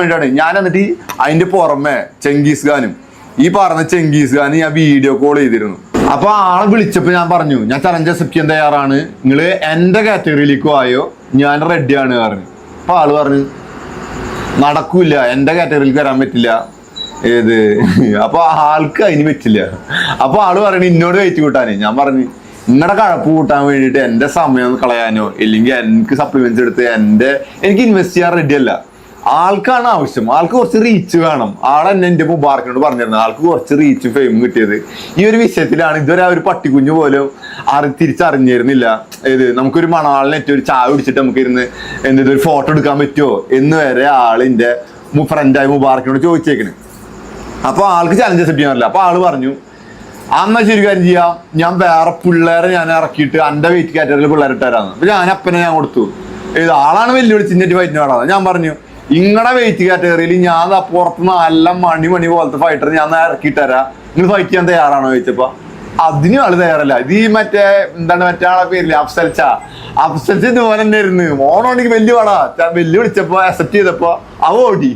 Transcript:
ഞാൻ എന്നിട്ട് അതിന്റെ പുറമെ ചെങ്കീസ് ഖാനും ഈ പറഞ്ഞ ചെങ്കീസ് ഖാൻ ഞാൻ വീഡിയോ കോൾ ചെയ്തിരുന്നു. അപ്പൊ ആളെ വിളിച്ചപ്പോ ഞാൻ പറഞ്ഞു ഞാൻ ചലഞ്ച് അക്സെപ്റ്റ് ചെയ്യാൻ തയ്യാറാണ്, നിങ്ങള് എന്റെ കാറ്റഗറിയിലേക്ക് ആയോ ഞാൻ റെഡിയാണ് പറഞ്ഞു. അപ്പൊ ആള് പറഞ്ഞു നടക്കൂല, എന്റെ കാറ്റഗറിയിലേക്ക് വരാൻ പറ്റില്ല. ഏത് അപ്പൊ ആൾക്ക് അതിന് പറ്റില്ല. അപ്പൊ ആള് പറയണ ഇന്നോട് കയറ്റി കൂട്ടാനേ. ഞാൻ പറഞ്ഞു നിങ്ങളുടെ കഴപ്പ് കൂട്ടാൻ വേണ്ടിയിട്ട് എന്റെ സമയം കളയാനോ ഇല്ലെങ്കിൽ എനിക്ക് സപ്ലിമെന്റ്സ് എടുത്ത് എനിക്ക് ഇൻവെസ്റ്റ് ചെയ്യാൻ റെഡിയല്ല. ആൾക്കാണ് ആവശ്യം, ആൾക്ക് കുറച്ച് റീച്ച് വേണം. ആളെന്നെ എന്റെ മുബാറക്കിനോട് പറഞ്ഞിരുന്നത് ആൾക്ക് കുറച്ച് റീച്ച് ഫെയിം കിട്ടിയത് ഈ ഒരു വിഷയത്തിലാണ്. ഇതുവരെ ആ ഒരു പട്ടിക്കുഞ്ഞു പോലും തിരിച്ചറിഞ്ഞിരുന്നില്ല. നമുക്കൊരു മണവാളിനെറ്റ് ഒരു ചായ കുടിച്ചിട്ട് നമുക്ക് ഇരുന്ന് ഒരു ഫോട്ടോ എടുക്കാൻ പറ്റുമോ എന്ന് വരെ ആളിന്റെ ഫ്രണ്ടായ മുബാറക്കിനോട് ചോദിച്ചേക്കണ്. അപ്പൊ ആൾക്ക് ചലഞ്ച് അക്സെപ്റ്റ് ചെയ്യാൻ പറ്റില്ല. അപ്പൊ ആള് പറഞ്ഞു അന്നാ ശരി കാര്യം ചെയ്യാം, ഞാൻ വേറെ പിള്ളേരെ ഞാൻ ഇറക്കിയിട്ട് എന്റെ വെയിറ്റ് കാറ്റഗറിയിൽ പിള്ളേരെ ഇട്ടാരാന്ന്. അപ്പൊ ഞാൻ അപ്പനെ ഞാൻ കൊടുത്തു. ആളാണ് വെല്ലുവിളിച്ച് ഇന്നിട്ട് ഫൈറ്റിന് വേണം. ഞാൻ പറഞ്ഞു നിങ്ങളുടെ വെയിറ്റ് കാറ്റഗറിയിൽ ഞാൻ പുറത്ത് നല്ല മണി പോലത്തെ ഫൈറ്റർ ഞാൻ ഇറക്കിയിട്ടരാ, നിങ്ങൾ ഫൈറ്റ് ചെയ്യാൻ തയ്യാറാണോ ചോദിച്ചപ്പോ അതിനും ആള് തയ്യാറല്ല. ഇത് ഈ മറ്റേ ആളെ പേരില്ലേ അഫ്സൽച്ച ഇതുപോലെ തന്നെ ആയിരുന്നു. ഓണോണെങ്കിൽ വലിയ പാടാ. വെല്ലുവിളിച്ചപ്പോ അക്സെപ്റ്റ് ചെയ്തപ്പോ അവ ഓടി.